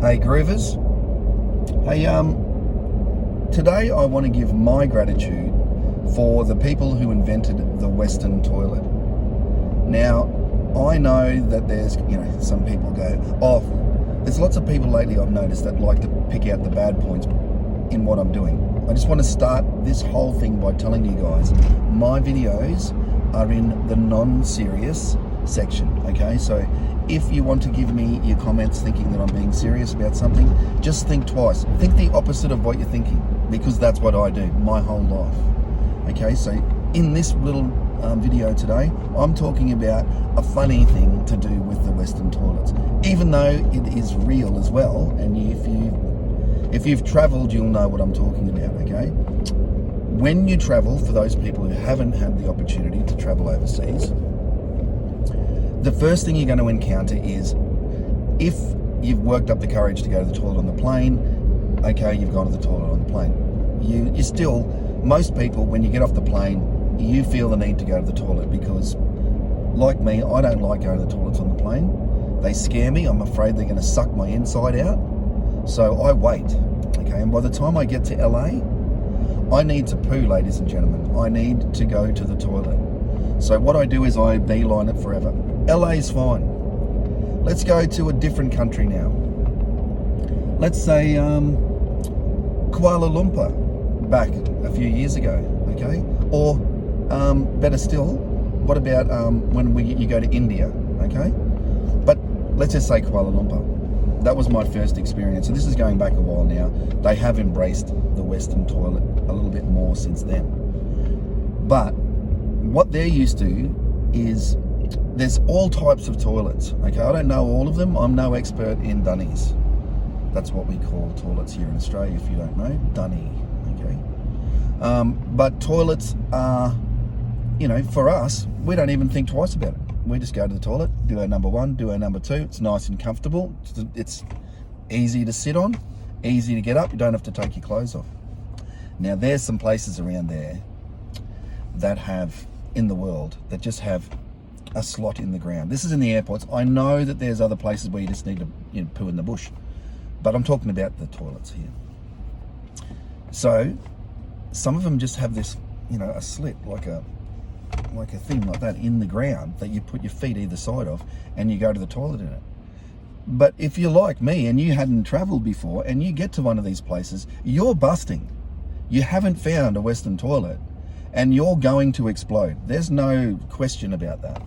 Hey Groovers. Hey, today I want to give my gratitude for the people who invented the Western toilet. Now, I know that there's, some people go, oh, there's lots of people lately I've noticed that like to pick out the bad points in what I'm doing. I just want to start this whole thing by telling you guys, my videos are in the non-serious section, okay? So if you want to give me your comments thinking that I'm being serious about something, just think twice. Think the opposite of what you're thinking, because that's what I do my whole life. Okay, so in this little video today, I'm talking about a funny thing to do with the Western toilets, even though it is real as well. And if you've traveled, you'll know what I'm talking about, okay? When you travel, for those people who haven't had the opportunity to travel overseas, the first thing you're going to encounter is, if you've worked up the courage to go to the toilet on the plane, okay, you've gone to the toilet on the plane. You still, most people, when you get off the plane, you feel the need to go to the toilet because, like me, I don't like going to the toilets on the plane. They scare me. I'm afraid they're going to suck my inside out. So I wait, okay? And by the time I get to LA, I need to poo, ladies and gentlemen. I need to go to the toilet. So what I do is I beeline it forever. LA's fine. Let's go to a different country now. Let's say Kuala Lumpur, back a few years ago, okay? Or better still, what about when you go to India, okay? But let's just say Kuala Lumpur. That was my first experience. So this is going back a while now. They have embraced the Western toilet a little bit more since then. But what they're used to is there's all types of toilets, okay? I don't know all of them. I'm no expert in Dunnies. That's what we call toilets here in Australia, if you don't know, Dunnie, okay? But toilets are, for us, we don't even think twice about it. We just go to the toilet, do our number one, do our number two. It's nice and comfortable. It's easy to sit on, easy to get up. You don't have to take your clothes off. Now, there's some places around there that have, in the world, that just have a slot in the ground. This is in the airports. I know that there's other places where you just need to poo in the bush, but I'm talking about the toilets here. So some of them just have this, a slit, like a thing like that in the ground that you put your feet either side of and you go to the toilet in it. But if you're like me and you hadn't traveled before and you get to one of these places, you're busting. You haven't found a Western toilet and you're going to explode. There's no question about that.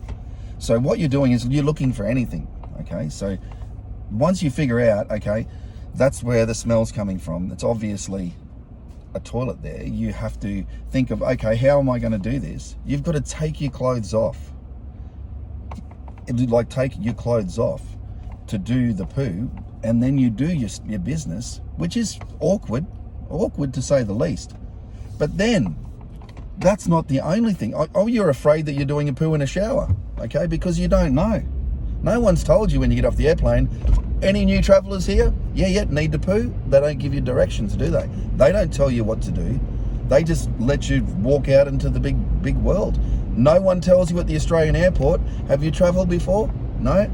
So what you're doing is you're looking for anything, okay? So once you figure out, okay, that's where the smell's coming from, it's obviously a toilet there, you have to think of, okay, how am I going to do this? You've got to take your clothes off. Take your clothes off to do the poo, and then you do your business, which is awkward to say the least. But then, that's not the only thing. Oh, you're afraid that you're doing a poo in a shower, okay? Because you don't know. No one's told you when you get off the airplane. Any new travellers here? Yeah, need to poo? They don't give you directions, do they? They don't tell you what to do. They just let you walk out into the big world. No one tells you at the Australian airport, have you travelled before? No?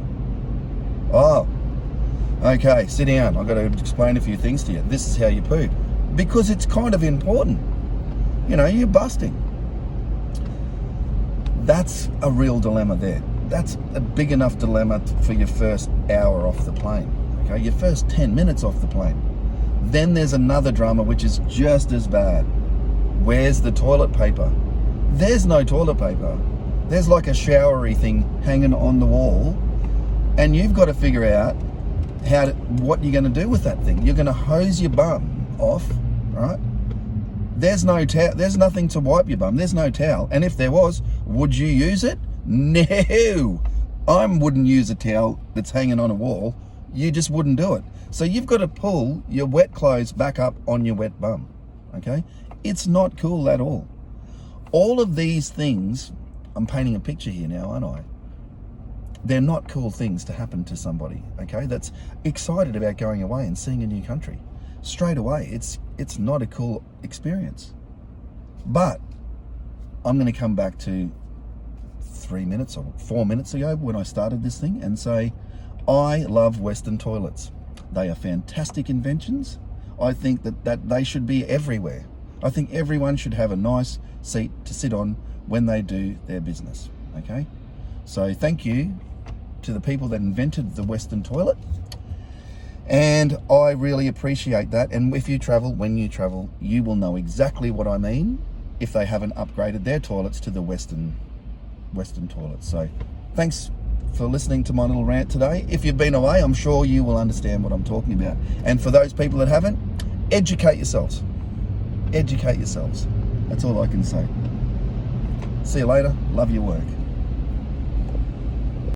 Oh, okay, sit down. I've got to explain a few things to you. This is how you poo. Because it's kind of important. You're busting. That's a real dilemma there. That's a big enough dilemma for your first hour off the plane, okay? Your first 10 minutes off the plane. Then there's another drama which is just as bad. Where's the toilet paper? There's no toilet paper. There's like a showery thing hanging on the wall, and you've got to figure out what you're going to do with that thing. You're going to hose your bum off, right? There's no towel. There's nothing to wipe your bum. There's no towel. And if there was, would you use it? No, I wouldn't use a towel that's hanging on a wall. You just wouldn't do it. So you've got to pull your wet clothes back up on your wet bum, okay? It's not cool at all. All of these things, I'm painting a picture here now, aren't I? They're not cool things to happen to somebody, okay? That's excited about going away and seeing a new country. Straight away, it's not a cool experience. But I'm going to come back to 3 minutes or 4 minutes ago when I started this thing and say, I love Western toilets. They are fantastic inventions. I think that they should be everywhere. I think everyone should have a nice seat to sit on when they do their business, okay? So thank you to the people that invented the Western toilet. And I really appreciate that. And if you travel, when you travel, you will know exactly what I mean if they haven't upgraded their toilets to the Western toilets. So thanks for listening to my little rant today. If you've been away, I'm sure you will understand what I'm talking about. And for those people that haven't, educate yourselves. Educate yourselves. That's all I can say. See you later. Love your work.